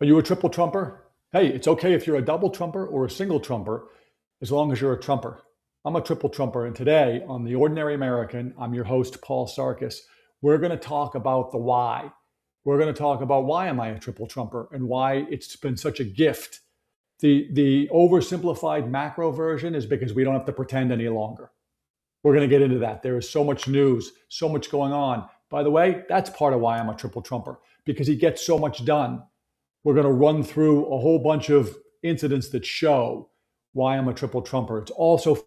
Are you a triple trumper? Hey, it's okay if you're a double trumper or a single trumper, as long as you're a trumper. I'm a triple trumper, and today on The Ordinary American, I'm your host, Paul Sarkis. We're going to talk about the why. We're going to talk about why am I a triple trumper and why it's been such a gift. The oversimplified macro version is because we don't have to pretend any longer. We're going to get into that. There is so much news, so much going on. By the way, that's part of why I'm a triple trumper, because he gets so much done. We're going to run through a whole bunch of incidents that show why I'm a triple trumper. It's also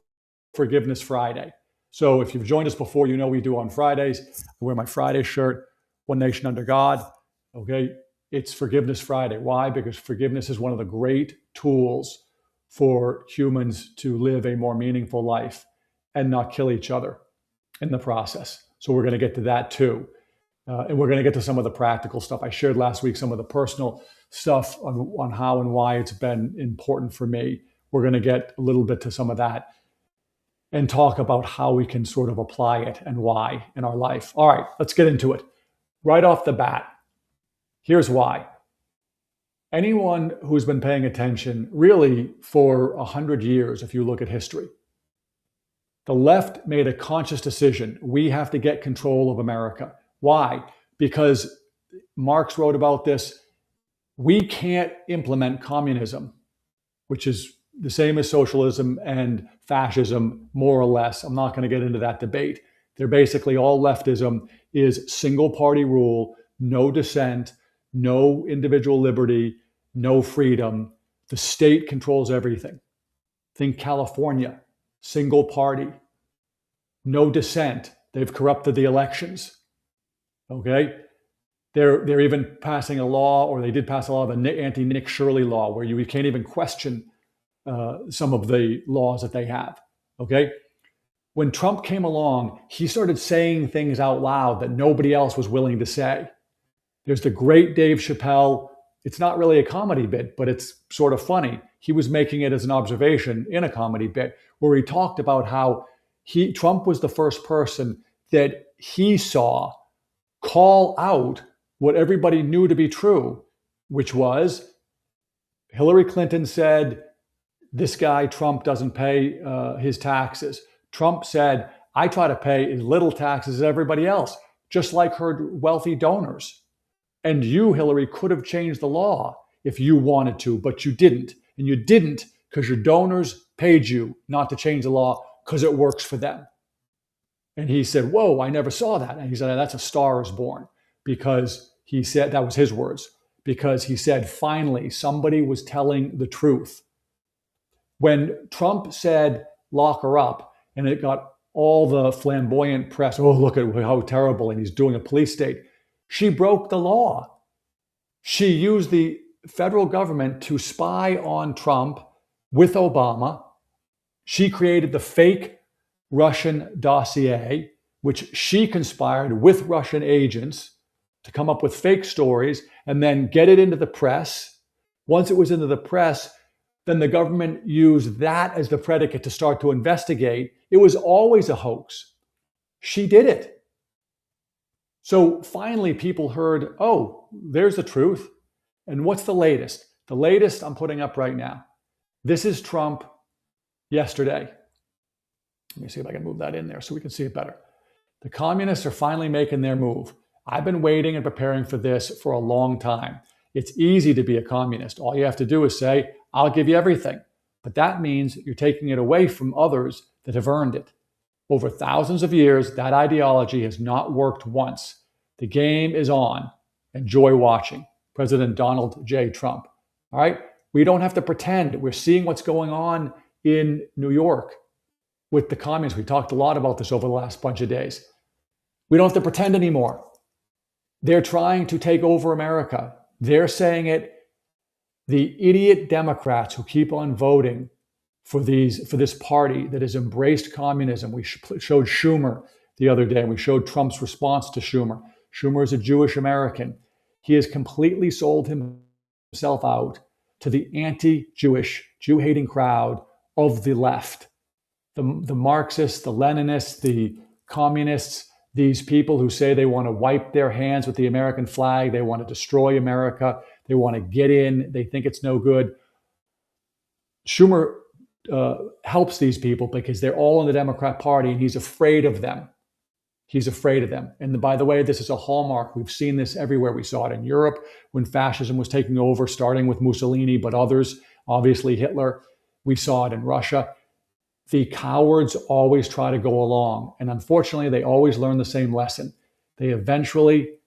Forgiveness Friday. So if you've joined us before, you know we do on Fridays. I wear my Friday shirt, One Nation Under God. Okay, it's Forgiveness Friday. Why? Because forgiveness is one of the great tools for humans to live a more meaningful life and not kill each other in the process. So we're going to get to that too. And we're going to get to some of the practical stuff. I shared last week some of the personal stuff on how and why it's been important for me. We're going to get a little bit to some of that and talk about how we can sort of apply it and why in our life. All right, let's get into it. Right off the bat, here's why. Anyone who's been paying attention really for 100 years, if you look at history, the left made a conscious decision. We have to get control of America. Why? Because Marx wrote about this. We can't implement communism, which is the same as socialism and fascism, more or less. I'm not going to get into that debate. They're basically all leftism is single party rule, no dissent, no individual liberty, no freedom. The state controls everything. Think California, single party, no dissent. They've corrupted the elections. Okay? They're even passing a law, or they did pass a law, the anti-Nick Shirley law, where you can't even question some of the laws that they have. Okay? When Trump came along, he started saying things out loud that nobody else was willing to say. There's the great Dave Chappelle. It's not really a comedy bit, but it's sort of funny. He was making it as an observation in a comedy bit where he talked about how Trump was the first person that he saw call out what everybody knew to be true, which was Hillary Clinton said, this guy, Trump, doesn't pay his taxes. Trump said, I try to pay as little taxes as everybody else, just like her wealthy donors. And you, Hillary, could have changed the law if you wanted to, but you didn't. And you didn't because your donors paid you not to change the law because it works for them. And he said, whoa, I never saw that. And he said, that's A Star Is Born, because he said, that was his words, because he said, finally, somebody was telling the truth. When Trump said, lock her up, and it got all the flamboyant press, oh, look at how terrible, and he's doing a police state. She broke the law. She used the federal government to spy on Trump with Obama. She created the fake Russian dossier, which she conspired with Russian agents to come up with fake stories and then get it into the press. Once it was into the press, then the government used that as the predicate to start to investigate. It was always a hoax. She did it. So finally, people heard, oh, there's the truth. And what's the latest? The latest I'm putting up right now. This is Trump yesterday. Let me see if I can move that in there so we can see it better. The communists are finally making their move. I've been waiting and preparing for this for a long time. It's easy to be a communist. All you have to do is say, I'll give you everything. But that means you're taking it away from others that have earned it. Over thousands of years, that ideology has not worked once. The game is on. Enjoy watching. President Donald J. Trump. All right? We don't have to pretend. We're seeing what's going on in New York with the communists. We talked a lot about this over the last bunch of days. We don't have to pretend anymore. They're trying to take over America. They're saying it. The idiot Democrats who keep on voting for this party that has embraced communism. We showed Schumer the other day, and we showed Trump's response to Schumer. Schumer is a Jewish American. He has completely sold himself out to the anti-Jewish, Jew-hating crowd of the left. The Marxists, the Leninists, the communists, these people who say they want to wipe their hands with the American flag, they want to destroy America, They want to get in. They think it's no good. Schumer helps these people because they're all in the Democrat Party, and he's afraid of them. He's afraid of them. And by the way, this is a hallmark. We've seen this everywhere. We saw it in Europe when fascism was taking over, starting with Mussolini, but others, obviously Hitler. We saw it in Russia. The cowards always try to go along. And unfortunately, they always learn the same lesson. They eventually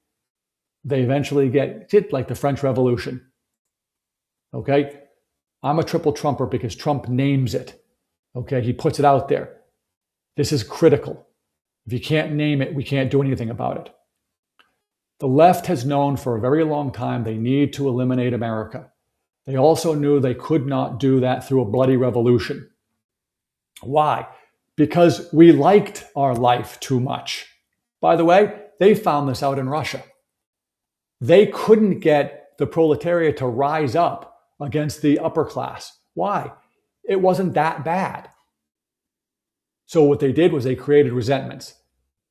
get hit like the French Revolution. Okay? I'm a triple Trumper because Trump names it. Okay? He puts it out there. This is critical. If you can't name it, we can't do anything about it. The left has known for a very long time they need to eliminate America. They also knew they could not do that through a bloody revolution. Why? Because we liked our life too much. By the way, they found this out in Russia. They couldn't get the proletariat to rise up against the upper class. Why? It wasn't that bad. So what they did was they created resentments.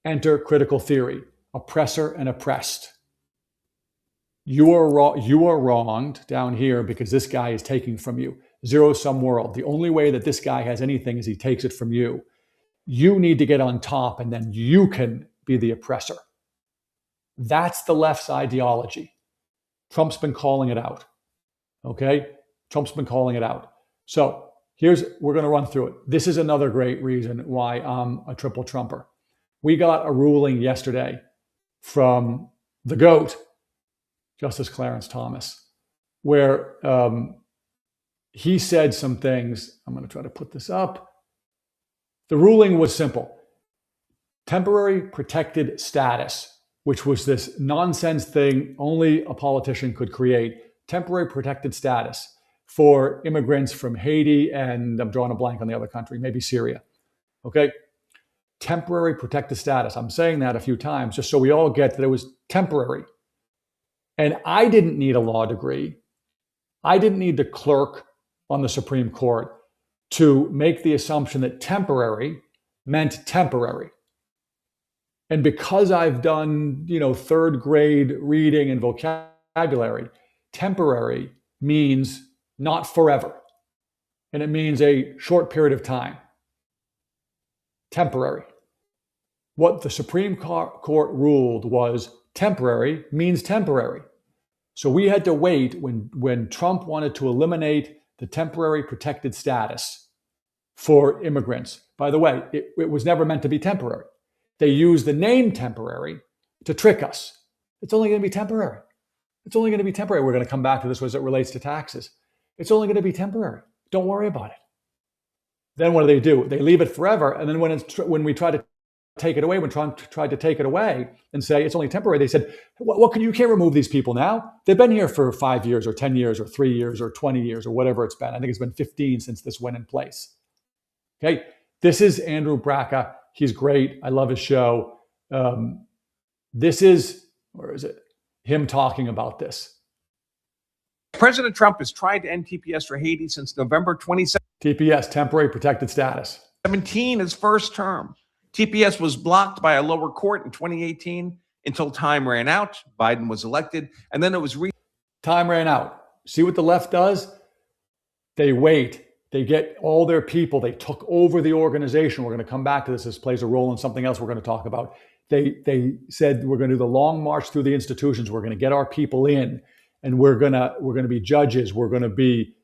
Enter critical theory, oppressor and oppressed. You are wronged down here because this guy is taking from you. Zero-sum world. The only way that this guy has anything is he takes it from you. You need to get on top, and then you can be the oppressor. That's the left's ideology. Trump's been calling it out. Okay? Trump's been calling it out. So we're going to run through it. This is another great reason why I'm a triple Trumper. We got a ruling yesterday from the GOAT, Justice Clarence Thomas, where he said some things. I'm going to try to put this up. The ruling was simple. Temporary protected status, which was this nonsense thing only a politician could create, temporary protected status for immigrants from Haiti, and I'm drawing a blank on the other country, maybe Syria. Okay? Temporary protected status. I'm saying that a few times just so we all get that it was temporary. And I didn't need a law degree. I didn't need the clerk on the Supreme Court to make the assumption that temporary meant temporary. And because I've done, third grade reading and vocabulary, temporary means not forever. And it means a short period of time. Temporary. What the Supreme Court ruled was temporary means temporary. So we had to wait when Trump wanted to eliminate the temporary protected status for immigrants. By the way, it was never meant to be temporary. They used the name temporary to trick us. It's only going to be temporary. It's only going to be temporary. We're going to come back to this as it relates to taxes. It's only going to be temporary. Don't worry about it. Then what do? They leave it forever. And then when we try to take it away, when Trump tried to take it away and say it's only temporary, they said, you can't remove these people now. They've been here for 5 years or 10 years or 3 years or 20 years or whatever it's been. I think it's been 15 since this went in place. Okay. This is Andrew Braca. He's great. I love his show. This is, where is it? Him talking about this. President Trump has tried to end TPS for Haiti since November 2017. TPS, temporary protected status. 17, his first term. TPS was blocked by a lower court in 2018 until time ran out. Biden was elected, and then it was time ran out. See what the left does? They wait. They get all their people. They took over the organization. We're going to come back to this. This plays a role in something else we're going to talk about. They said we're going to do the long march through the institutions. We're going to get our people in, and we're going to be judges. We're going to be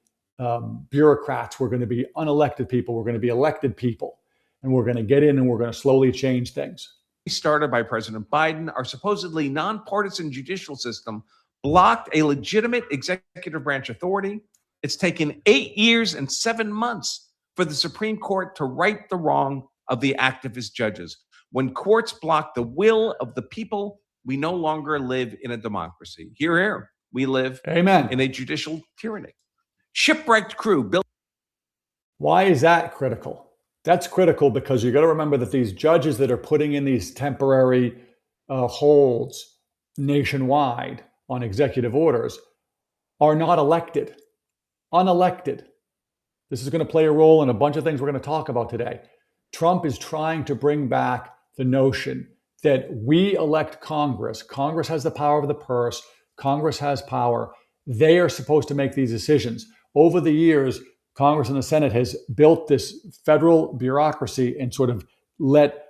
bureaucrats. We're going to be unelected people. We're going to be elected people. And we're going to get in and we're going to slowly change things. Started by President Biden, our supposedly nonpartisan judicial system blocked a legitimate executive branch authority. It's taken 8 years and 7 months for the Supreme Court to right the wrong of the activist judges. When courts block the will of the people, we no longer live in a democracy. Hear, hear. We live Amen. In a judicial tyranny. Shipwrecked crew built. Why is that critical? That's critical because you got to remember that these judges that are putting in these temporary holds nationwide on executive orders are not elected, unelected. This is going to play a role in a bunch of things we're going to talk about today. Trump is trying to bring back the notion that we elect Congress. Congress has the power of the purse. Congress has power. They are supposed to make these decisions. Over the years, Congress and the Senate has built this federal bureaucracy and sort of let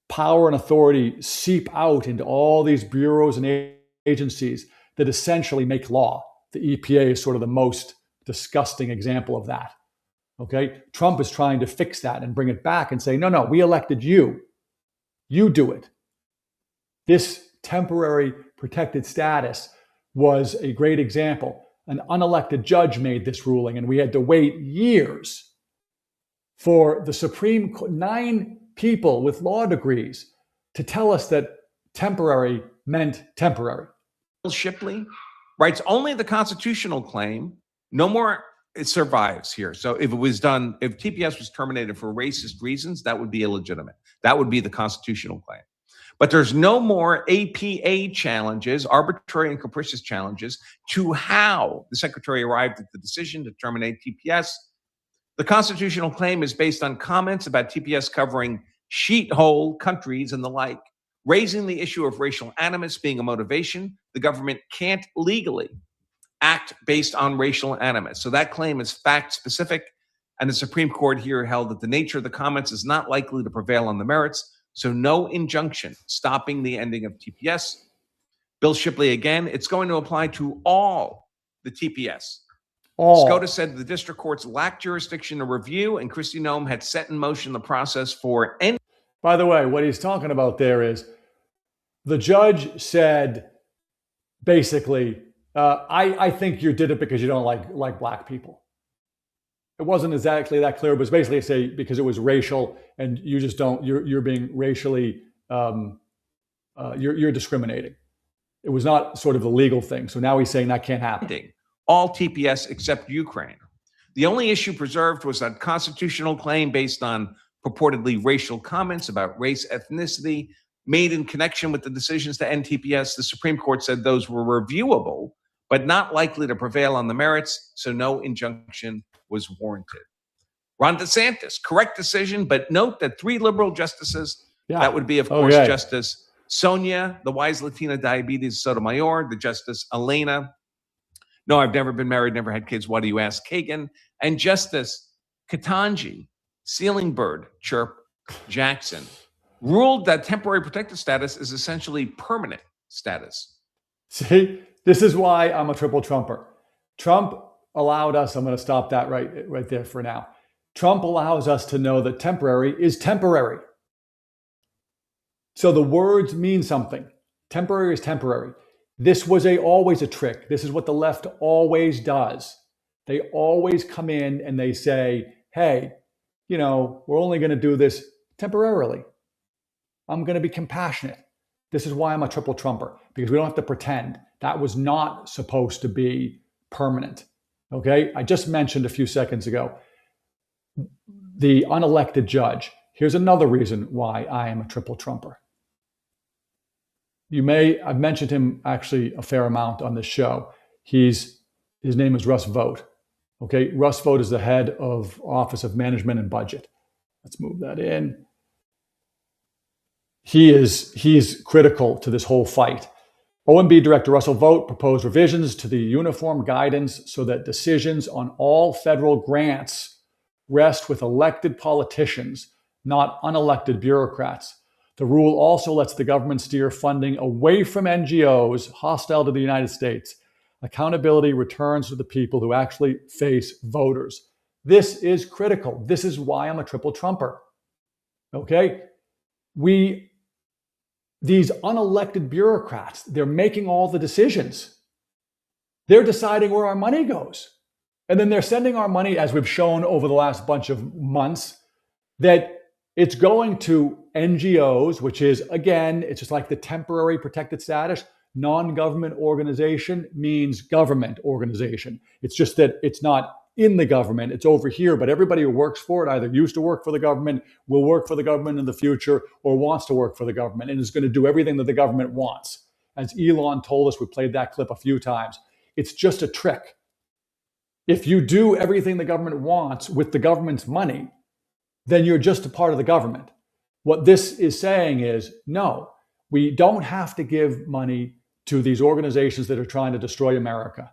power and authority seep out into all these bureaus and agencies that essentially make law. The EPA is sort of the most disgusting example of that. Okay, Trump is trying to fix that and bring it back and say, no, we elected you. You do it. This temporary protected status was a great example. An unelected judge made this ruling, and we had to wait years for the Supreme Court, 9 people with law degrees, to tell us that temporary meant temporary. Bill Shipley writes only the constitutional claim, no more. It survives here. So if TPS was terminated for racist reasons, that would be illegitimate. That would be the constitutional claim. But there's no more APA challenges, arbitrary and capricious challenges, to how the secretary arrived at the decision to terminate TPS. The constitutional claim is based on comments about TPS covering sheet-hole countries and the like, raising the issue of racial animus being a motivation. The government can't legally act based on racial animus. So that claim is fact-specific, and the Supreme Court here held that the nature of the comments is not likely to prevail on the merits, so no injunction stopping the ending of TPS. Bill Shipley, again, it's going to apply to all the TPS. SCOTUS said the district courts lacked jurisdiction to review, and Kristi Noem had set in motion the process for ending. By the way, what he's talking about there is the judge said, basically, I think you did it because you don't like black people. It wasn't exactly that clear, but it's basically say because it was racial and you just don't, you're being racially, you're discriminating. It was not sort of the legal thing. So now he's saying that can't happen. All TPS except Ukraine. The only issue preserved was a constitutional claim based on purportedly racial comments about race, ethnicity, made in connection with the decisions to end TPS. The Supreme Court said those were reviewable, but not likely to prevail on the merits, so no injunction was warranted. Ron DeSantis, correct decision, but note that 3 liberal justices, that would be, of course, Justice Sonia, the wise Latina diabetes Sotomayor, the Justice Elena, no, I've never been married, never had kids, why do you ask, Kagan, and Justice Ketanji Sealingbird Chirp Jackson, ruled that temporary protected status is essentially permanent status. See, this is why I'm a triple Trumper. Trump allowed us, I'm going to stop that right there for now. Trump allows us to know that temporary is temporary. So the words mean something. Temporary is temporary. This was always a trick. This is what the left always does. They always come in and they say, hey, we're only going to do this temporarily. I'm going to be compassionate. This is why I'm a triple Trumper, because we don't have to pretend. That was not supposed to be permanent. Okay? I just mentioned a few seconds ago the unelected judge. Here's another reason why I am a triple Trumper. I've mentioned him actually a fair amount on this show. His name is Russ Vought. Okay, Russ Vought is the head of Office of Management and Budget. Let's move that in. He's critical to this whole fight. OMB Director Russell Vought proposed revisions to the uniform guidance so that decisions on all federal grants rest with elected politicians, not unelected bureaucrats. The rule also lets the government steer funding away from NGOs hostile to the United States. Accountability returns to the people who actually face voters. This is critical. This is why I'm a triple Trumper. Okay? These unelected bureaucrats, they're making all the decisions. They're deciding where our money goes. And then they're sending our money, as we've shown over the last bunch of months, that it's going to NGOs, which is, again, it's just like the temporary protected status. Non-government organization means government organization. It's just that it's not in the government, it's over here, but everybody who works for it either used to work for the government, will work for the government in the future, or wants to work for the government and is going to do everything that the government wants. As Elon told us, we played that clip a few times. It's just a trick. If you do everything the government wants with the government's money, then you're just a part of the government. What this is saying is, no, we don't have to give money to these organizations that are trying to destroy America.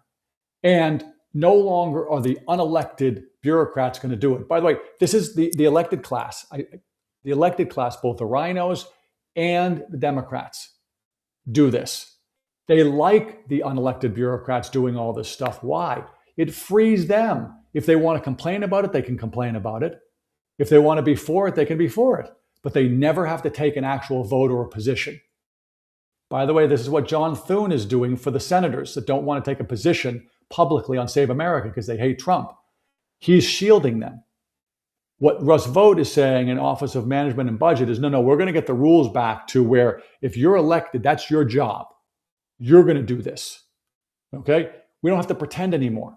And no longer are the unelected bureaucrats going to do it. By the way, this is the elected class. The elected class, both the rhinos and the Democrats, do this. They like the unelected bureaucrats doing all this stuff. Why? It frees them. If they want to complain about it, they can complain about it. If they want to be for it, they can be for it. But they never have to take an actual vote or a position. By the way, this is what John Thune is doing for the senators that don't want to take a position publicly on Save America because they hate Trump. He's shielding them. What Russ Vought is saying in Office of Management and Budget is, no, we're going to get the rules back to where if you're elected, that's your job. You're going to do this. Okay? We don't have to pretend anymore.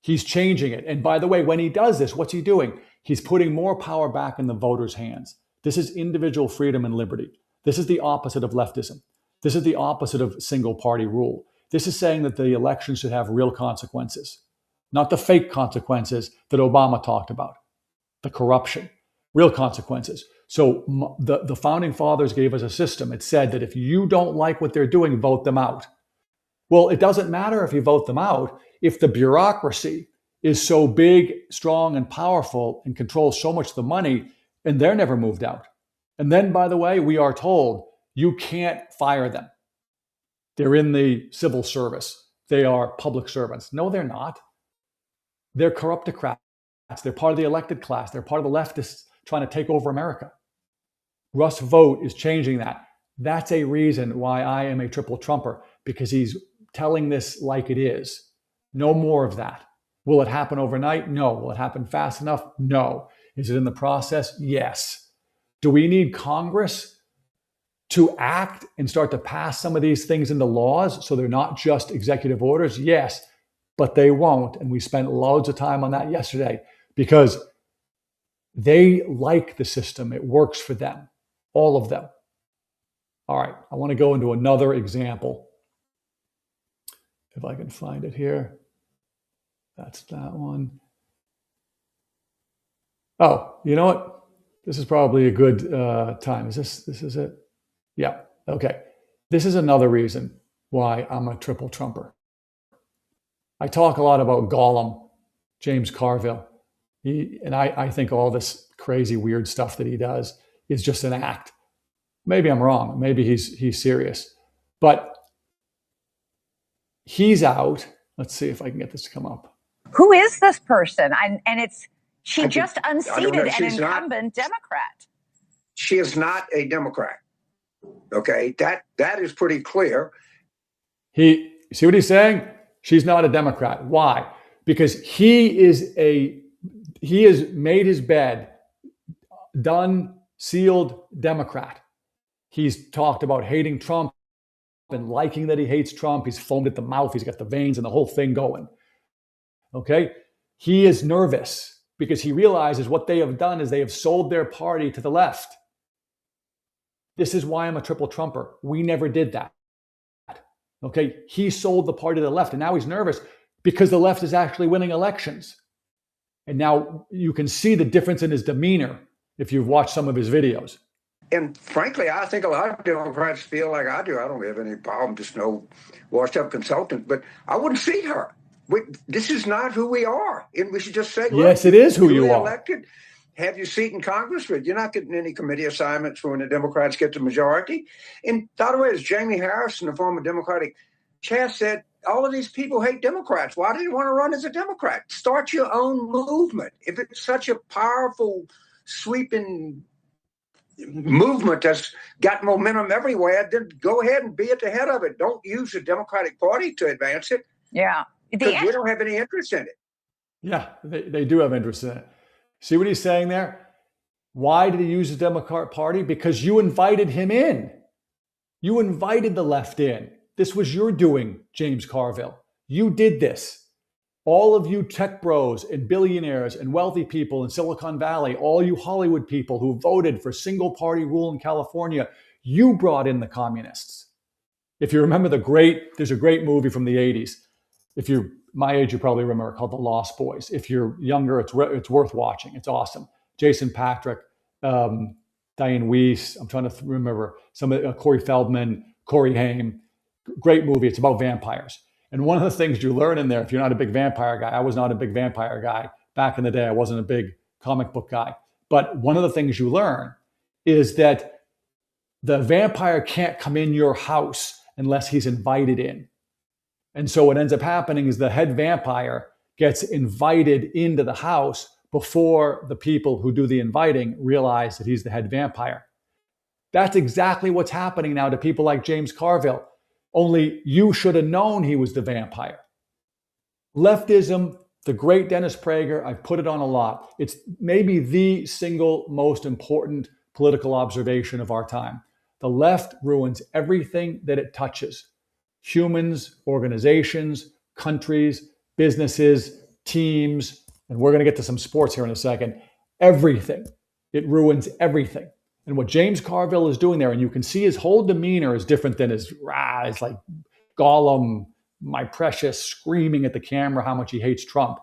He's changing it. And by the way, when he does this, what's he doing? He's putting more power back in the voters' hands. This is individual freedom and liberty. This is the opposite of leftism. This is the opposite of single party rule. This is saying that the election should have real consequences, not the fake consequences that Obama talked about, the corruption, real consequences. So the founding fathers gave us a system. It said that if you don't like what they're doing, vote them out. Well, it doesn't matter if you vote them out if the bureaucracy is so big, strong, and powerful and controls so much of the money, and they're never moved out. And then, by the way, we are told you can't fire them. They're in the civil service. They are public servants. No, they're not. They're corruptocrats. They're part of the elected class. They're part of the leftists trying to take over America. Russ Vought is changing that. That's a reason why I am a triple trumper, because he's telling this like it is. No more of that. Will it happen overnight? No. Will it happen fast enough? No. Is it in the process? Yes. Do we need Congress to act and start to pass some of these things into laws so they're not just executive orders? Yes, but they won't. And we spent loads of time on that yesterday because they like the system. It works for them, all of them. All right, I want to go into another example. If I can find it here. That's that one. Oh, you know what? This is probably a good time. This is it? Yeah, okay. This is another reason why I'm a triple trumper. I talk a lot about Gollum, James Carville. I think all this crazy, weird stuff that he does is just an act. Maybe I'm wrong. Maybe he's serious. But he's out. Let's see if I can get this to come up. Who is this person? She just unseated an incumbent Democrat. She is not a Democrat. Okay, that is pretty clear. See what he's saying? She's not a Democrat. Why? Because he has made his bed, done, sealed Democrat. He's talked about hating Trump and liking that he hates Trump. He's foamed at the mouth. He's got the veins and the whole thing going. Okay? He is nervous because he realizes what they have done is they have sold their party to the left. This is why I'm a triple trumper. We never did that. Okay? He sold the party to the left, and now he's nervous because the left is actually winning elections. And now you can see the difference in his demeanor if you've watched some of his videos. And frankly, I think a lot of Democrats feel like I do. I don't have any problem, just no washed up consultant, but I wouldn't seat her. This is not who we are. And we should just say, yes, it is who you are. Elected, have your seat in Congress, but you're not getting any committee assignments when the Democrats get the majority. And by the way, as Jamie Harrison, the former Democratic chair, said, all of these people hate Democrats. Why do you want to run as a Democrat? Start your own movement. If it's such a powerful, sweeping movement that's got momentum everywhere, then go ahead and be at the head of it. Don't use the Democratic Party to advance it. Yeah. Because we don't have any interest in it. Yeah, they do have interest in it. See what he's saying there? Why did he use the Democrat Party? Because you invited him in. You invited the left in. This was your doing, James Carville. You did this. All of you tech bros and billionaires and wealthy people in Silicon Valley, all you Hollywood people who voted for single party rule in California, you brought in the communists. If you remember there's a great movie from the 80s. If you're my age, you probably remember, called The Lost Boys. If you're younger, it's worth watching. It's awesome. Jason Patric, Diane Weiss, I'm trying to remember, some of Corey Feldman, Corey Haim. Great movie. It's about vampires. And one of the things you learn in there, if you're not a big vampire guy, I was not a big vampire guy back in the day. I wasn't a big comic book guy. But one of the things you learn is that the vampire can't come in your house unless he's invited in. And so what ends up happening is the head vampire gets invited into the house before the people who do the inviting realize that he's the head vampire. That's exactly what's happening now to people like James Carville. Only you should have known he was the vampire. Leftism, the great Dennis Prager, I've put it on a lot. It's maybe the single most important political observation of our time. The left ruins everything that it touches. Humans, organizations, countries, businesses, teams, and we're going to get to some sports here in a second. Everything. It ruins everything. And what James Carville is doing there, and you can see his whole demeanor is different than his, it's like Gollum, my precious, screaming at the camera how much he hates Trump.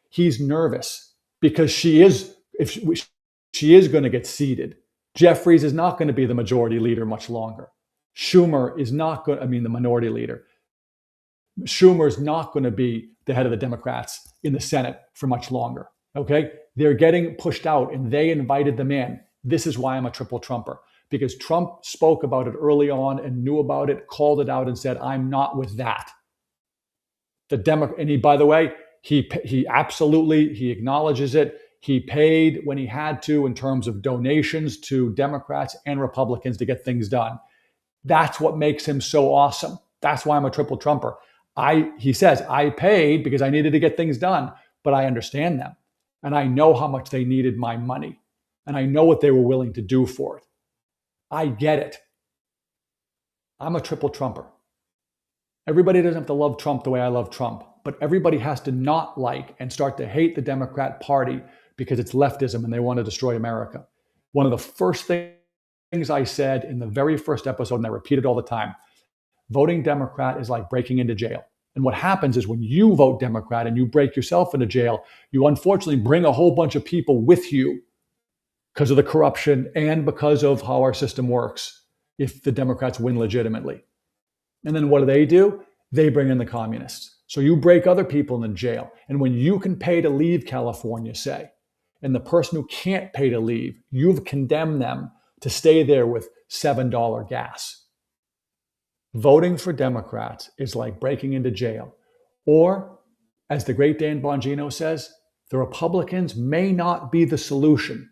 He's nervous because she is going to get seated. Jeffries is not going to be the majority leader much longer. Schumer is not going, the minority leader. Schumer is not going to be the head of the Democrats in the Senate for much longer. Okay? They're getting pushed out and they invited them in. This is why I'm a triple Trumper, because Trump spoke about it early on and knew about it, called it out and said, I'm not with that. And he, by the way, he absolutely, he acknowledges it. He paid when he had to in terms of donations to Democrats and Republicans to get things done. That's what makes him so awesome. That's why I'm a triple Trumper. He says, I paid because I needed to get things done, but I understand them. And I know how much they needed my money. And I know what they were willing to do for it. I get it. I'm a triple Trumper. Everybody doesn't have to love Trump the way I love Trump, but everybody has to not like and start to hate the Democrat Party because it's leftism and they want to destroy America. One of the first things I said in the very first episode, and I repeat it all the time, voting Democrat is like breaking into jail. And what happens is when you vote Democrat and you break yourself into jail, you unfortunately bring a whole bunch of people with you because of the corruption and because of how our system works if the Democrats win legitimately. And then what do? They bring in the communists. So you break other people in jail. And when you can pay to leave California, say, and the person who can't pay to leave, you've condemned them to stay there with $7 gas. Voting for Democrats is like breaking into jail. Or, as the great Dan Bongino says, the Republicans may not be the solution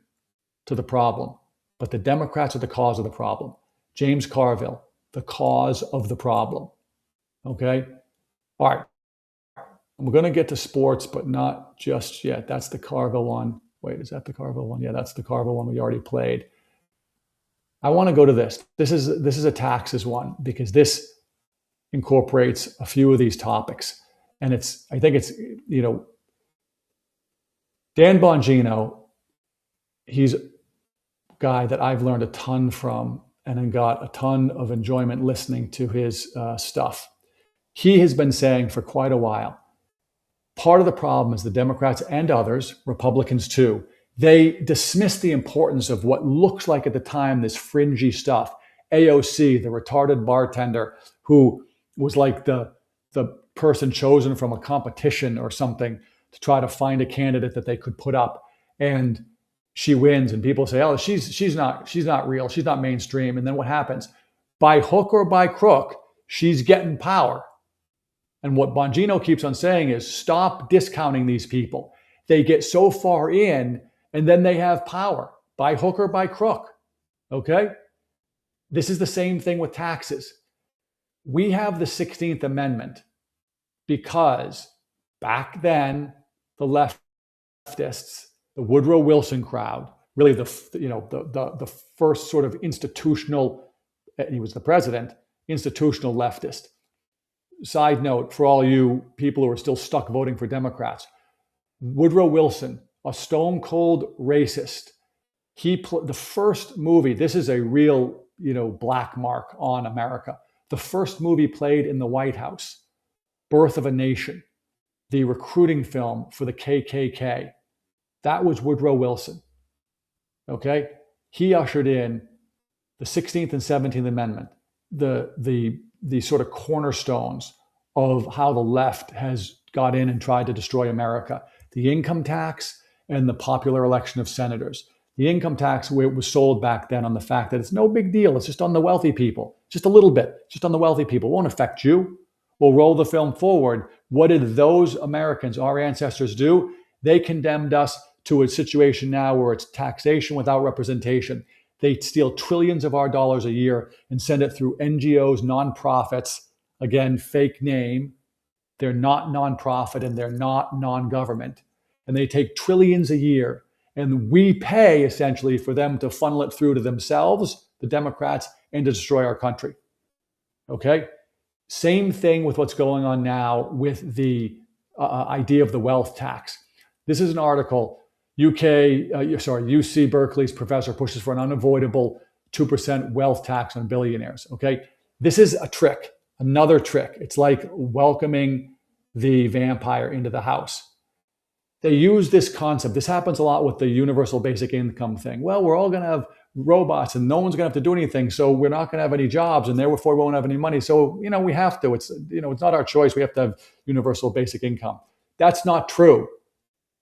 to the problem, but the Democrats are the cause of the problem. James Carville, the cause of the problem. Okay? All right. I'm going to get to sports, but not just yet. That's the Carville one. Wait, is that the Carville one? Yeah, that's the Carville one we already played. I want to go to this. This is a taxes one because this incorporates a few of these topics. And I think it's, Dan Bongino, he's a guy that I've learned a ton from and then got a ton of enjoyment listening to his stuff. He has been saying for quite a while, part of the problem is the Democrats and others, Republicans too, they dismiss the importance of what looks like at the time this fringy stuff. AOC, the retarded bartender who was like the person chosen from a competition or something to try to find a candidate that they could put up. And she wins and people say, oh, she's not real. She's not mainstream. And then what happens? By hook or by crook, she's getting power. And what Bongino keeps on saying is stop discounting these people. They get so far in and then they have power by hook or by crook. Okay? This is the same thing with taxes. We have the 16th Amendment because back then the leftists, the Woodrow Wilson crowd, really the first sort of institutional, he was the president, institutional leftist. Side note for all you people who are still stuck voting for Democrats, Woodrow Wilson, a stone cold racist. The first movie, this is a real, black mark on America. The first movie played in the White House, Birth of a Nation, the recruiting film for the KKK. That was Woodrow Wilson. Okay? He ushered in the 16th and 17th Amendment, the sort of cornerstones of how the left has got in and tried to destroy America. The income tax and the popular election of senators. The income tax was sold back then on the fact that it's no big deal. It's just on the wealthy people, just a little bit, just on the wealthy people. It won't affect you. We'll roll the film forward. What did those Americans, our ancestors, do? They condemned us to a situation now where it's taxation without representation. They steal trillions of our dollars a year and send it through NGOs, nonprofits. Again, fake name. They're not nonprofit and they're not non-government. And they take trillions a year. And we pay essentially for them to funnel it through to themselves, the Democrats, and to destroy our country. Okay? Same thing with what's going on now with the idea of the wealth tax. This is an article. UC Berkeley's professor pushes for an unavoidable 2% wealth tax on billionaires. Okay? This is a trick, another trick. It's like welcoming the vampire into the house. They use this concept. This happens a lot with the universal basic income thing. Well, we're all going to have robots and no one's going to have to do anything. So we're not going to have any jobs and therefore we won't have any money. So, we have to. It's not our choice. We have to have universal basic income. That's not true.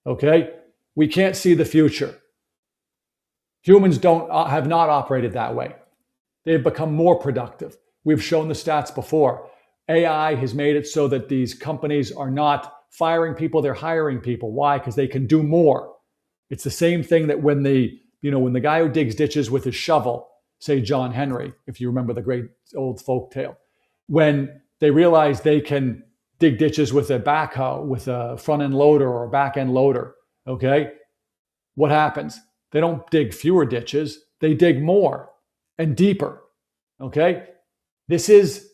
Okay? We can't see the future. Humans have not operated that way. They've become more productive. We've shown the stats before. AI has made it so that these companies are not firing people, they're hiring people. Why? Because they can do more. It's the same thing that when the guy who digs ditches with his shovel, say John Henry, if you remember the great old folk tale, when they realize they can dig ditches with a backhoe, with a front end loader or a back end loader, okay? What happens? They don't dig fewer ditches, they dig more and deeper, okay? This is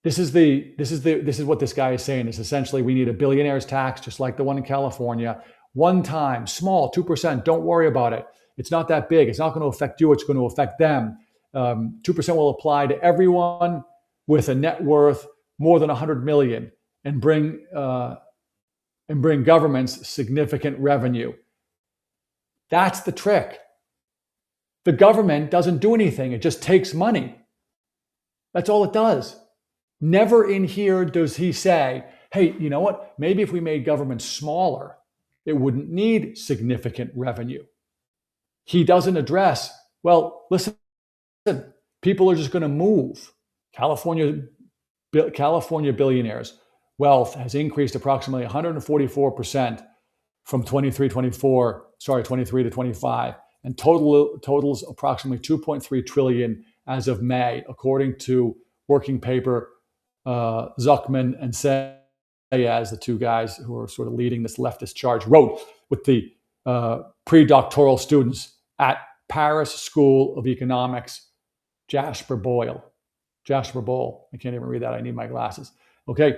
what this guy is saying. Is essentially we need a billionaire's tax, just like the one in California. One time, small, 2%. Don't worry about it. It's not that big. It's not going to affect you. It's going to affect them. 2% will apply to everyone with a net worth more than 100 million, and bring governments significant revenue. That's the trick. The government doesn't do anything. It just takes money. That's all it does. Never in here does he say, hey, you know what? Maybe if we made government smaller, it wouldn't need significant revenue. He doesn't address, well, listen, people are just going to move. California billionaires' wealth has increased approximately 144% from 23 to 25, and totals approximately 2.3 trillion as of May, according to working paper Zuckman and Sayaz, the two guys who are sort of leading this leftist charge, wrote with the pre-doctoral students at Paris School of Economics, Jasper Boyle. I can't even read that. I need my glasses. Okay.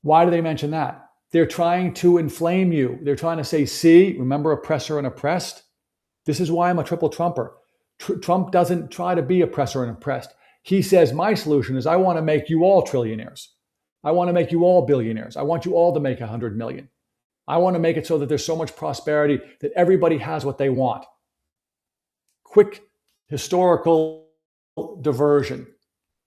Why do they mention that? They're trying to inflame you. They're trying to say, see, remember oppressor and oppressed? This is why I'm a triple Trumper. Trump doesn't try to be oppressor and oppressed. He says, my solution is I want to make you all trillionaires. I want to make you all billionaires. I want you all to make 100 million. I want to make it so that there's so much prosperity that everybody has what they want. Quick historical diversion.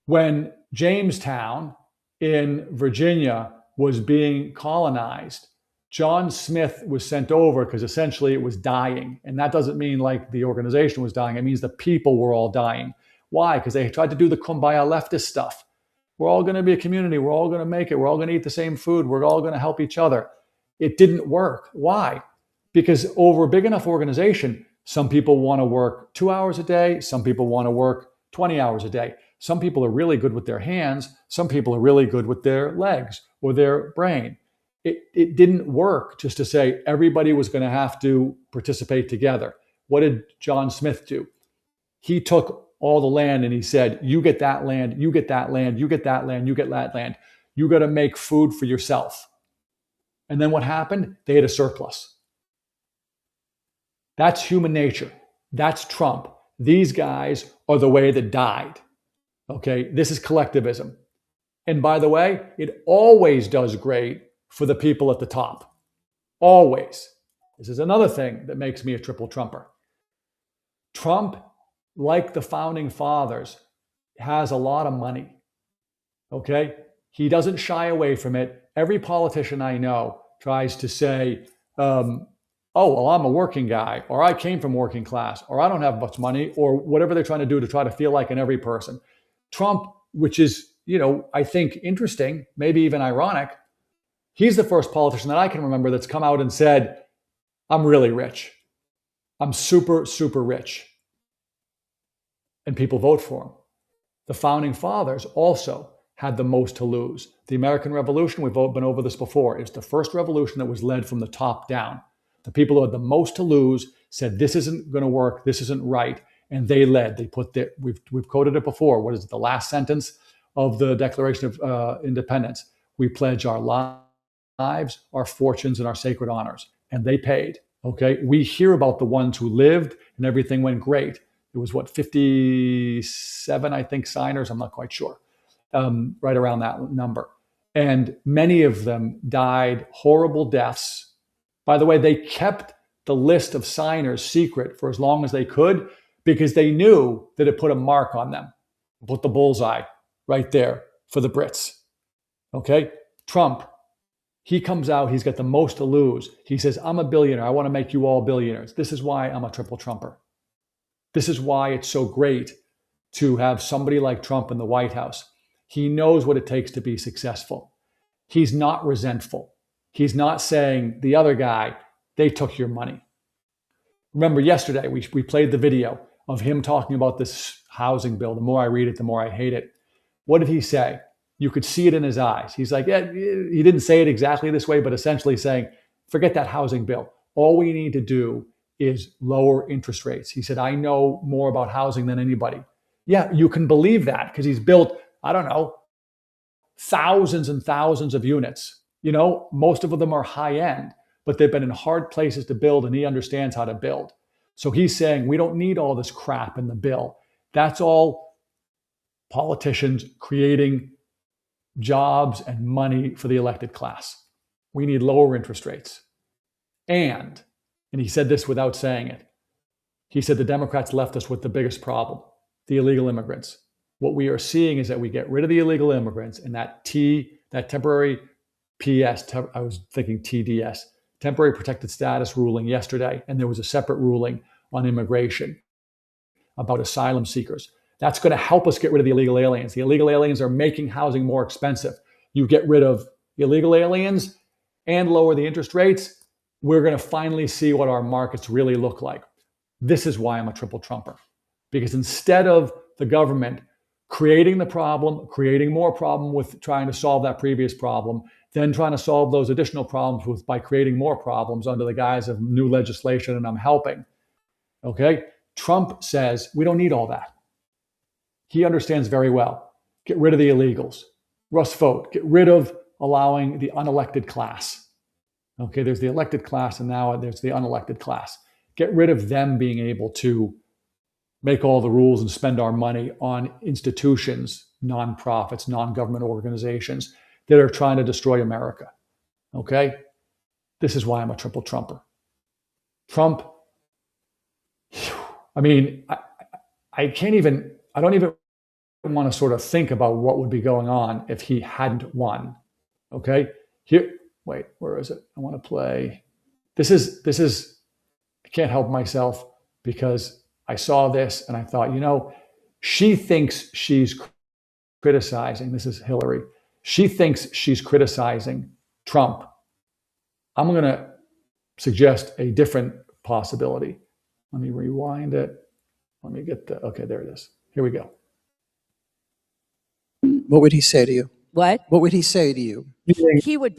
When Jamestown in Virginia was being colonized, John Smith was sent over because essentially it was dying. And that doesn't mean like the organization was dying. It means the people were all dying. Why? Because they tried to do the kumbaya leftist stuff. We're all going to be a community. We're all going to make it. We're all going to eat the same food. We're all going to help each other. It didn't work. Why? Because over a big enough organization, some people want to work 2 hours a day. Some people want to work 20 hours a day. Some people are really good with their hands. Some people are really good with their legs or their brain. It didn't work just to say everybody was going to have to participate together. What did John Smith do? He took all the land and he said, you get that land, you get that land, you get that land, you get that land. You got to make food for yourself. And then what happened? They had a surplus. That's human nature. That's Trump. These guys are the way that died. Okay, this is collectivism. And by the way, it always does great for the people at the top. Always. This is another thing that makes me a triple Trumper. Trump, like the founding fathers, has a lot of money. Okay? He doesn't shy away from it. Every politician I know tries to say, oh, well, I'm a working guy, or I came from working class, or I don't have much money, or whatever they're trying to do to try to feel like an every person. Trump, which is, I think interesting, maybe even ironic, he's the first politician that I can remember that's come out and said, I'm really rich. I'm super, super rich. And people vote for him. The founding fathers also had the most to lose. The American Revolution, we've been over this before, is the first revolution that was led from the top down. The people who had the most to lose said, this isn't going to work, this isn't right, and they led. They put their, we've quoted it before, what is it, the last sentence of the Declaration of Independence? We pledge our lives, our fortunes, and our sacred honors. And they paid, okay? We hear about the ones who lived and everything went great. It was what, 57, I think, signers, I'm not quite sure. Right around that number. And many of them died horrible deaths. By the way, they kept the list of signers secret for as long as they could because they knew that it put a mark on them, put the bullseye right there for the Brits. Okay? Trump, he comes out, he's got the most to lose. He says, I'm a billionaire. I want to make you all billionaires. This is why I'm a triple Trumper. This is why it's so great to have somebody like Trump in the White House. He knows what it takes to be successful. He's not resentful. He's not saying, the other guy, they took your money. Remember yesterday, we played the video of him talking about this housing bill. The more I read it, the more I hate it. What did he say? You could see it in his eyes. He's like, yeah, he didn't say it exactly this way, but essentially saying, forget that housing bill. All we need to do is lower interest rates. He said, I know more about housing than anybody. Yeah, you can believe that because he's built, I don't know, thousands and thousands of units. Most of them are high end, but they've been in hard places to build, and he understands how to build. So he's saying, we don't need all this crap in the bill. That's all politicians creating jobs and money for the elected class. We need lower interest rates. And he said this without saying it. He said the Democrats left us with the biggest problem, the illegal immigrants. What we are seeing is that we get rid of the illegal immigrants, and that temporary PS, I was thinking TDS, temporary protected status ruling yesterday, and there was a separate ruling on immigration about asylum seekers. That's going to help us get rid of the illegal aliens. The illegal aliens are making housing more expensive. You get rid of illegal aliens and lower the interest rates, we're going to finally see what our markets really look like. This is why I'm a triple Trumper. Because instead of the government creating the problem, creating more problem with trying to solve that previous problem, then trying to solve those additional problems by creating more problems under the guise of new legislation and I'm helping. Okay? Trump says we don't need all that. He understands very well. Get rid of the illegals. Russ Vogt, get rid of allowing the unelected class. Okay, there's the elected class and now there's the unelected class. Get rid of them being able to make all the rules and spend our money on institutions, nonprofits, non-government organizations that are trying to destroy America. Okay? This is why I'm a triple Trumper. Trump, I mean, I don't even want to sort of think about what would be going on if he hadn't won. Okay? Wait, where is it? I want to play. This is, I can't help myself because I saw this and I thought, she thinks she's criticizing, this is Hillary. She thinks she's criticizing Trump. I'm going to suggest a different possibility. Let me rewind it. Let me get okay, there it is. Here we go. What would he say to you? What? What would he say to you? He would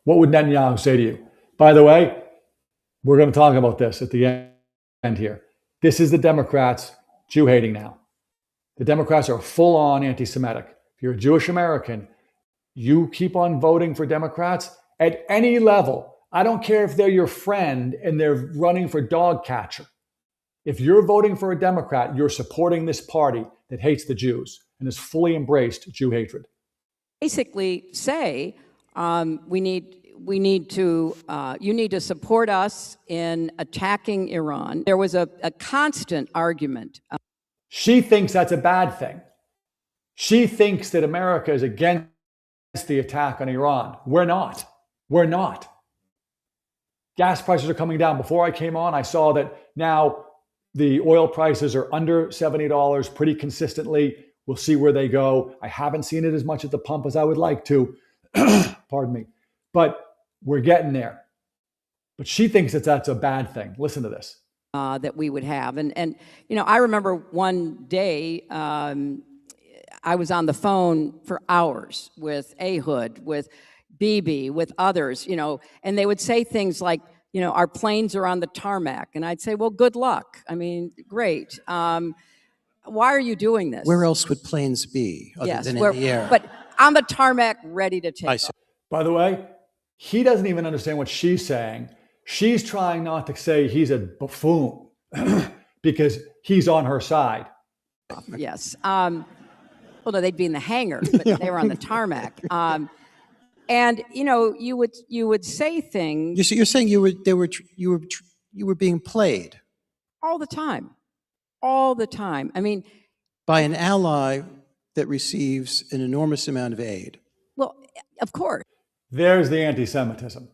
What would Netanyahu say to you? By the way, we're going to talk about this at the end here. This is the Democrats Jew hating now. The Democrats are full on anti-Semitic. If you're a Jewish American, you keep on voting for Democrats at any level. I don't care if they're your friend and they're running for dog catcher. If you're voting for a Democrat, you're supporting this party that hates the Jews and has fully embraced Jew hatred. basically say you need to support us in attacking Iran. There was a constant argument. She thinks that's a bad thing. She thinks that America is against the attack on Iran. We're not. We're not. Gas prices are coming down. Before I came on, I saw that now the oil prices are under $70 pretty consistently. We'll see where they go. I haven't seen it as much at the pump as I would like to. Pardon me. But we're getting there. But she thinks that that's a bad thing. Listen to this. That we would have. And you know, I remember one day I was on the phone for hours with Ehud, with Bibi, with others, you know, and they would say things like, you know, our planes are on the tarmac. And I'd say, well, good luck. I mean, great. Why are you doing this? Where else would planes be other than in the air? But on the tarmac, ready to take off. By the way, he doesn't even understand what she's saying. She's trying not to say he's a buffoon because he's on her side. Yes. Well, no, they'd be in the hangar, but they were on the tarmac. And you know, you would say things. You're saying you were being played all the time, all the time. I mean, by an ally that receives an enormous amount of aid. Well, of course. There's the anti-Semitism.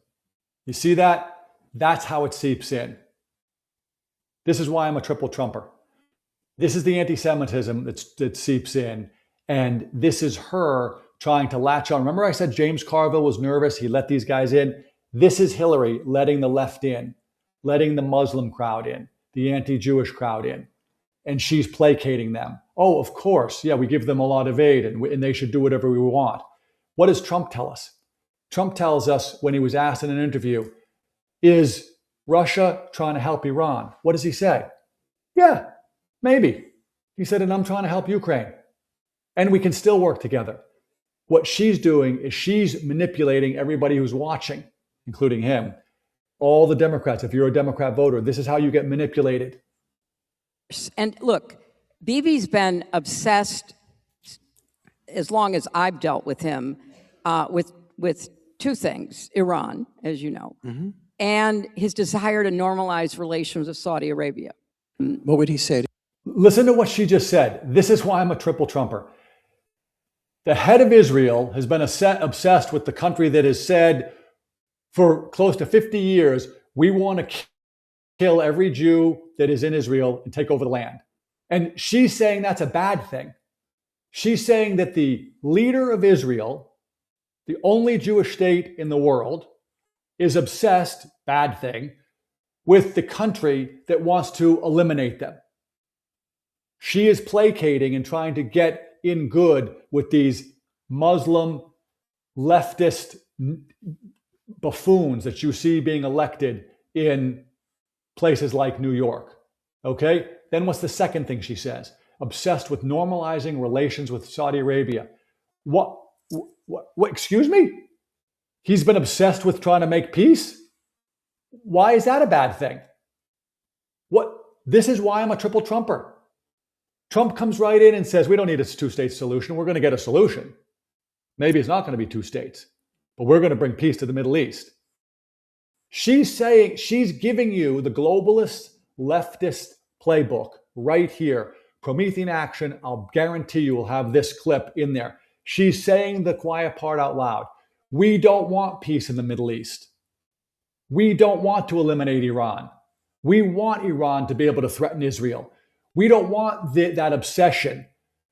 You see that? That's how it seeps in. This is why I'm a triple Trumper. This is the anti-Semitism that seeps in. And this is her trying to latch on. Remember I said James Carville was nervous. He let these guys in. This is Hillary letting the left in, letting the Muslim crowd in, the anti-Jewish crowd in. And she's placating them. Oh, of course. Yeah, we give them a lot of aid and they should do whatever we want. What does Trump tell us? Trump tells us when he was asked in an interview, is Russia trying to help Iran? What does he say? Yeah, maybe. He said, and I'm trying to help Ukraine. And we can still work together. What she's doing is she's manipulating everybody who's watching, including him. All the Democrats, if you're a Democrat voter, this is how you get manipulated. And look, Bibi's been obsessed, as long as I've dealt with him, with two things: Iran, as you know, and his desire to normalize relations with Saudi Arabia. What would he say? Listen to what she just said. This is why I'm a triple Trumper. The head of Israel has been obsessed with the country that has said for close to 50 years, we want to kill every Jew that is in Israel and take over the land. And she's saying that's a bad thing. She's saying that the leader of Israel, the only Jewish state in the world, is obsessed, bad thing, with the country that wants to eliminate them. She is placating and trying to get in good with these Muslim leftist buffoons that you see being elected in places like New York. Okay? Then what's the second thing she says? Obsessed with normalizing relations with Saudi Arabia. What excuse me? He's been obsessed with trying to make peace? Why is that a bad thing? This is why I'm a triple Trumper. Trump comes right in and says, we don't need a two-state solution. We're going to get a solution. Maybe it's not going to be two states, but we're going to bring peace to the Middle East. She's saying, she's giving you the globalist, leftist playbook right here. Promethean action, I'll guarantee you will have this clip in there. She's saying the quiet part out loud. We don't want peace in the Middle East. We don't want to eliminate Iran. We want Iran to be able to threaten Israel. We don't want that obsession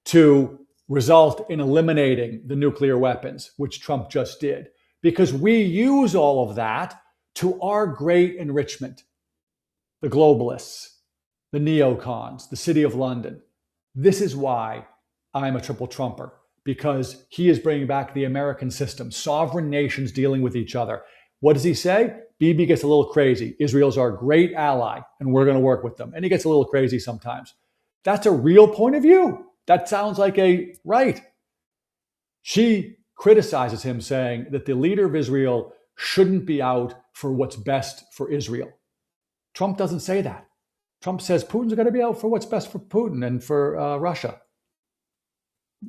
to result in eliminating the nuclear weapons, which Trump just did, because we use all of that to our great enrichment. The globalists, the neocons, the City of London. This is why I'm a triple Trumper, because he is bringing back the American system, sovereign nations dealing with each other. What does he say? Bibi gets a little crazy. Israel's our great ally, and we're going to work with them. And he gets a little crazy sometimes. That's a real point of view. That sounds like a right. She criticizes him, saying that the leader of Israel shouldn't be out for what's best for Israel. Trump doesn't say that. Trump says Putin's got to be out for what's best for Putin and for Russia.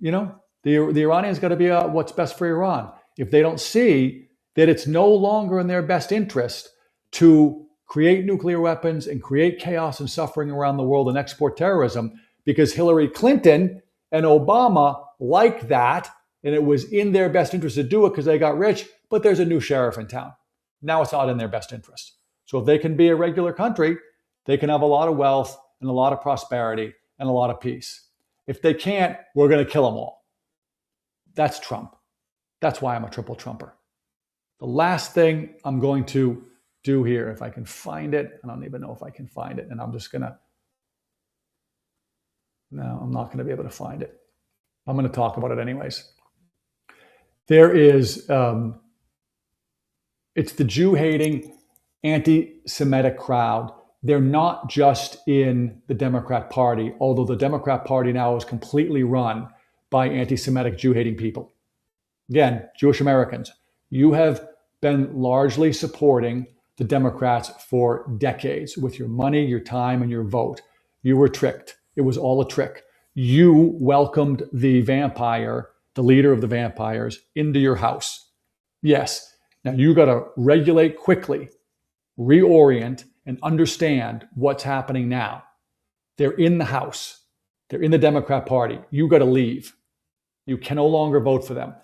You know, the Iranians got to be out what's best for Iran. If they don't see that it's no longer in their best interest to create nuclear weapons and create chaos and suffering around the world and export terrorism, because Hillary Clinton and Obama like that, and it was in their best interest to do it because they got rich, but there's a new sheriff in town. Now it's not in their best interest. So if they can be a regular country, they can have a lot of wealth and a lot of prosperity and a lot of peace. If they can't, we're going to kill them all. That's Trump. That's why I'm a triple Trumper. The last thing I'm going to do here, if I can find it, I don't even know if I can find it, and I'm just going to, no, I'm not going to be able to find it. I'm going to talk about it anyways. There is, it's the Jew-hating, anti-Semitic crowd. They're not just in the Democrat Party, although the Democrat Party now is completely run by anti-Semitic, Jew-hating people. Again, Jewish Americans, you have been largely supporting the Democrats for decades with your money, your time, and your vote. You were tricked. It was all a trick. You welcomed the vampire, the leader of the vampires, into your house. Yes. Now you got to regulate quickly, reorient, and understand what's happening now. They're in the house. They're in the Democrat Party. You got to leave. You can no longer vote for them.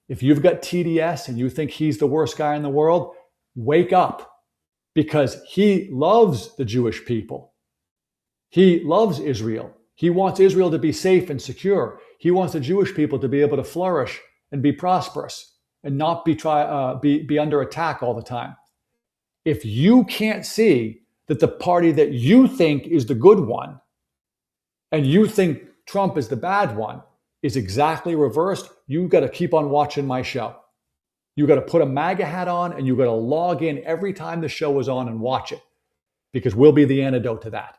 If you've got TDS and you think he's the worst guy in the world, wake up, because he loves the Jewish people. He loves Israel. He wants Israel to be safe and secure. He wants the Jewish people to be able to flourish and be prosperous and not be under attack all the time. If you can't see that the party that you think is the good one and you think Trump is the bad one is exactly reversed, you got to keep on watching my show. You got to put a MAGA hat on and you got to log in every time the show is on and watch it, because we'll be the antidote to that.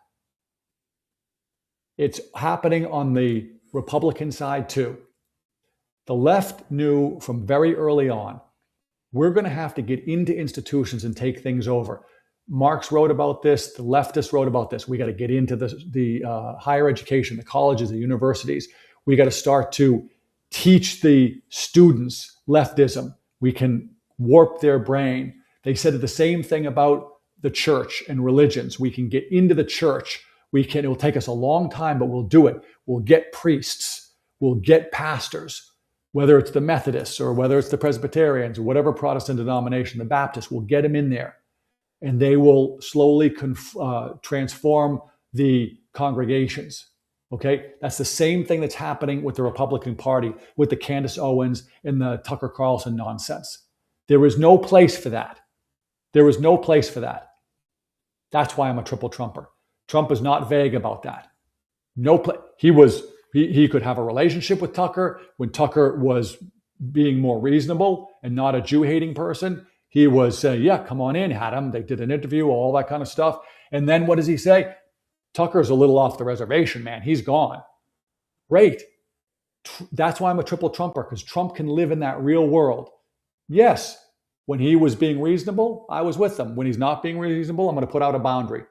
It's happening on the Republican side too. The left knew from very early on, we're going to have to get into institutions and take things over. Marx wrote about this. The leftists wrote about this. We got to get into the higher education, the colleges, the universities. We got to start to teach the students leftism. We can warp their brain. They said the same thing about the church and religions. We can get into the church. It will take us a long time, but we'll do it. We'll get priests. We'll get pastors, whether it's the Methodists or whether it's the Presbyterians or whatever Protestant denomination, the Baptists, we'll get them in there. And they will slowly transform the congregations. Okay, that's the same thing that's happening with the Republican Party, with the Candace Owens and the Tucker Carlson nonsense. There is no place for that. There is no place for that. That's why I'm a triple Trumper. Trump is not vague about that. No place. He could have a relationship with Tucker when Tucker was being more reasonable and not a Jew-hating person. He was saying, yeah, come on in, had him. They did an interview, all that kind of stuff. And then what does he say? Tucker's a little off the reservation, man. He's gone. Great. That's why I'm a triple Trumper, because Trump can live in that real world. Yes, when he was being reasonable, I was with him. When he's not being reasonable, I'm going to put out a boundary.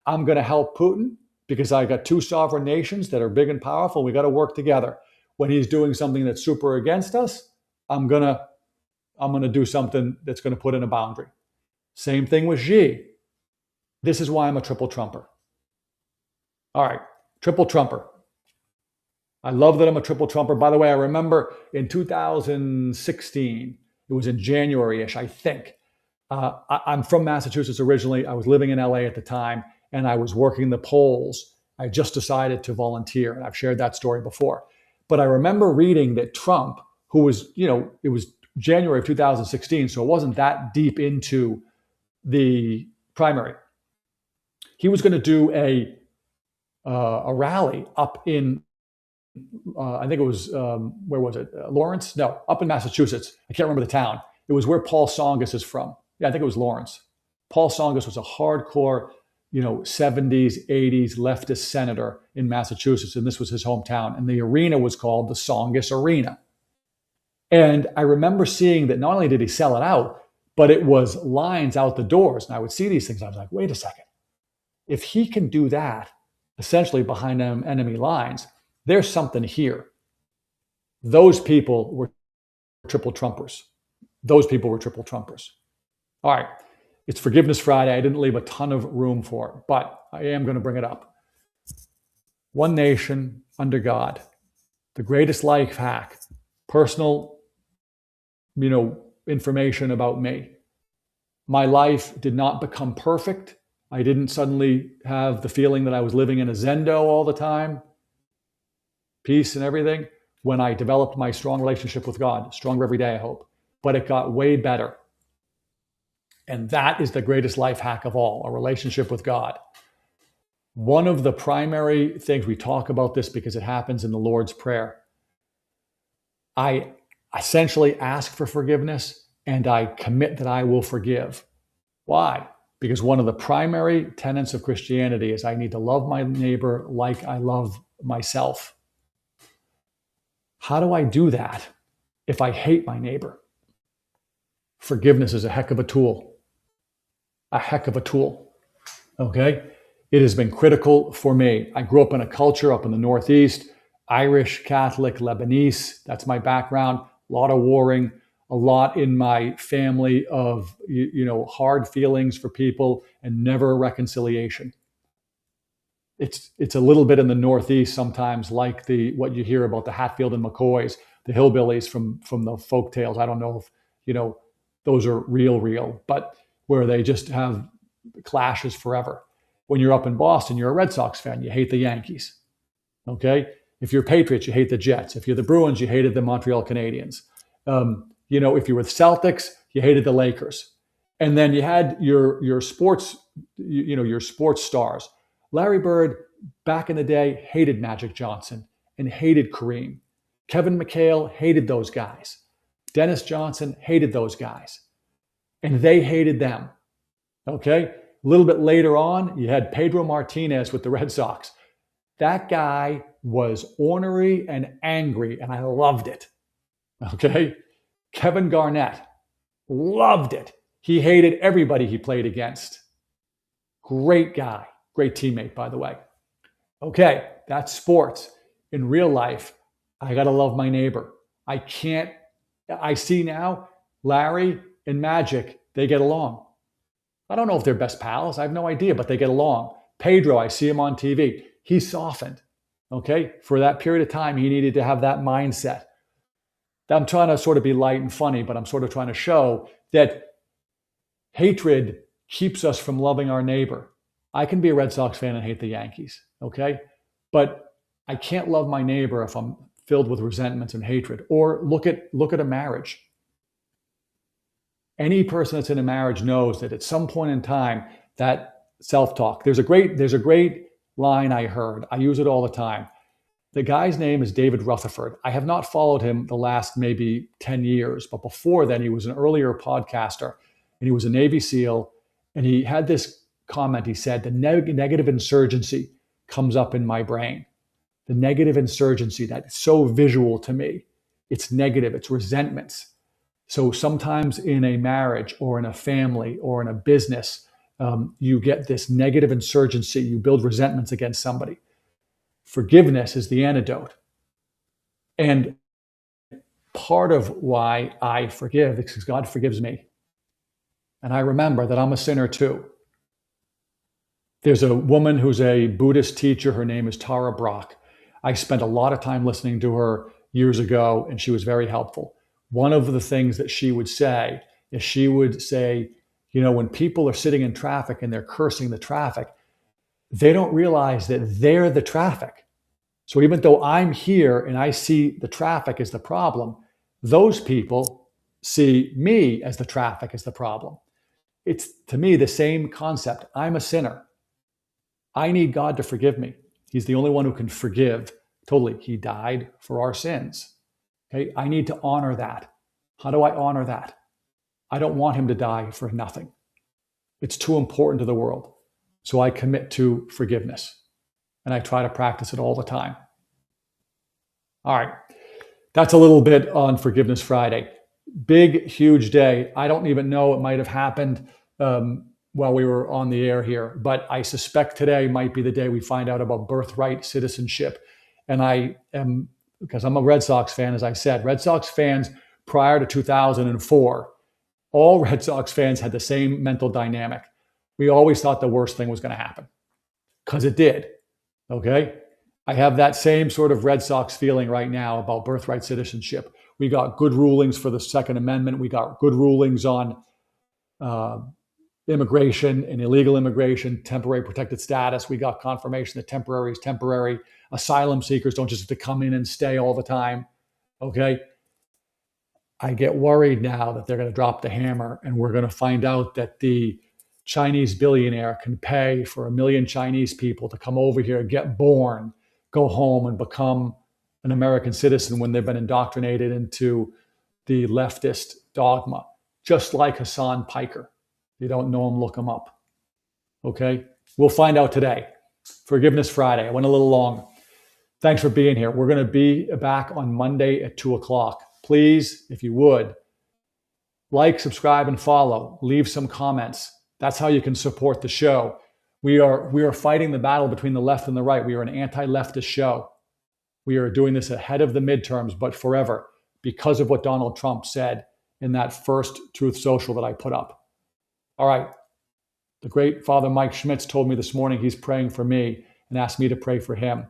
I'm going to help Putin because I got two sovereign nations that are big and powerful. We got to work together. When he's doing something that's super against us, I'm going to do something that's going to put in a boundary. Same thing with Xi. This is why I'm a triple Trumper. All right, triple Trumper. I love that I'm a triple Trumper. By the way, I remember in 2016, it was in January-ish, I think. I'm from Massachusetts originally. I was living in LA at the time, and I was working the polls. I just decided to volunteer, and I've shared that story before. But I remember reading that Trump, who was, it was January of 2016, so it wasn't that deep into the primary. He was going to do a rally up in, I think it was, where was it? Lawrence? No, up in Massachusetts. I can't remember the town. It was where Paul Tsongas is from. Yeah, I think it was Lawrence. Paul Tsongas was a hardcore, 70s, 80s leftist senator in Massachusetts, and this was his hometown. And the arena was called the Tsongas Arena. And I remember seeing that not only did he sell it out, but it was lines out the doors. And I would see these things. I was like, wait a second. If he can do that, essentially behind enemy lines, there's something here. Those people were triple Trumpers. Those people were triple Trumpers. All right. It's Forgiveness Friday. I didn't leave a ton of room for it, but I am going to bring it up. One nation under God. The greatest life hack. personal, information about me. My life did not become perfect. I didn't suddenly have the feeling that I was living in a Zendo all the time, peace and everything, when I developed my strong relationship with God, stronger every day, I hope. But it got way better. And that is the greatest life hack of all, a relationship with God. One of the primary things, we talk about this because it happens in the Lord's Prayer. I essentially ask for forgiveness and I commit that I will forgive. Why? Because one of the primary tenets of Christianity is I need to love my neighbor like I love myself. How do I do that if I hate my neighbor? Forgiveness is a heck of a tool. A heck of a tool. Okay? It has been critical for me. I grew up in a culture up in the Northeast, Irish, Catholic, Lebanese. That's my background. A lot of warring, a lot in my family of, hard feelings for people and never rereconciliation. It's a little bit in the Northeast sometimes, like what you hear about the Hatfield and McCoys, the hillbillies from the folk tales. I don't know if, those are real, but where they just have clashes forever. When you're up in Boston, you're a Red Sox fan, you hate the Yankees. Okay? If you're Patriots, you hate the Jets. If you're the Bruins, you hated the Montreal Canadiens. If you were the Celtics, you hated the Lakers. And then you had your sports, your sports stars. Larry Bird, back in the day, hated Magic Johnson and hated Kareem. Kevin McHale hated those guys. Dennis Johnson hated those guys. And they hated them. Okay? A little bit later on, you had Pedro Martinez with the Red Sox. That guy was ornery and angry, and I loved it. Okay? Kevin Garnett, loved it. He hated everybody he played against. Great guy. Great teammate, by the way. Okay, that's sports. In real life, I got to love my neighbor. I see now, Larry and Magic, they get along. I don't know if they're best pals. I have no idea, but they get along. Pedro, I see him on TV. He softened. Okay? For that period of time, he needed to have that mindset. I'm trying to sort of be light and funny, but I'm sort of trying to show that hatred keeps us from loving our neighbor. I can be a Red Sox fan and hate the Yankees, okay? But I can't love my neighbor if I'm filled with resentments and hatred. Or look at a marriage. Any person that's in a marriage knows that at some point in time, that self-talk, there's a great line I heard. I use it all the time. The guy's name is David Rutherford. I have not followed him the last maybe 10 years, but before then, he was an earlier podcaster, and he was a Navy SEAL, and he had this comment. He said, the negative insurgency comes up in my brain. The negative insurgency, that's so visual to me. It's negative, it's resentments. So sometimes in a marriage or in a family or in a business, you get this negative insurgency. You build resentments against somebody. Forgiveness is the antidote. And part of why I forgive is because God forgives me. And I remember that I'm a sinner too. There's a woman who's a Buddhist teacher. Her name is Tara Brach. I spent a lot of time listening to her years ago, and she was very helpful. One of the things that she would say is she would say, when people are sitting in traffic and they're cursing the traffic, they don't realize that they're the traffic. So even though I'm here and I see the traffic as the problem, those people see me as the traffic as the problem. It's, to me, the same concept. I'm a sinner. I need God to forgive me. He's the only one who can forgive totally. He died for our sins. Okay, I need to honor that. How do I honor that? I don't want him to die for nothing. It's too important to the world. So I commit to forgiveness. And I try to practice it all the time. All right. That's a little bit on Forgiveness Friday. Big, huge day. I don't even know. It might have happened while we were on the air here. But I suspect today might be the day we find out about birthright citizenship. And I am, because I'm a Red Sox fan, as I said, Red Sox fans prior to 2004, all Red Sox fans had the same mental dynamic. We always thought the worst thing was going to happen, because it did. Okay? I have that same sort of Red Sox feeling right now about birthright citizenship. We got good rulings for the Second Amendment. We got good rulings on immigration and illegal immigration, temporary protected status. We got confirmation that temporary is temporary. Asylum seekers don't just have to come in and stay all the time. Okay. I get worried now that they're going to drop the hammer and we're going to find out that the Chinese billionaire can pay for 1 million Chinese people to come over here, get born, go home and become an American citizen when they've been indoctrinated into the leftist dogma, just like Hassan Piker. If you don't know him, look him up. Okay? We'll find out today. Forgiveness Friday. I went a little long. Thanks for being here. We're going to be back on Monday at 2 o'clock. Please, if you would, like, subscribe, and follow. Leave some comments. That's how you can support the show. We are fighting the battle between the left and the right. We are an anti-leftist show. We are doing this ahead of the midterms, but forever, because of what Donald Trump said in that first Truth Social that I put up. All right. The great Father Mike Schmitz told me this morning he's praying for me and asked me to pray for him.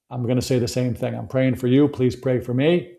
I'm going to say the same thing. I'm praying for you. Please pray for me.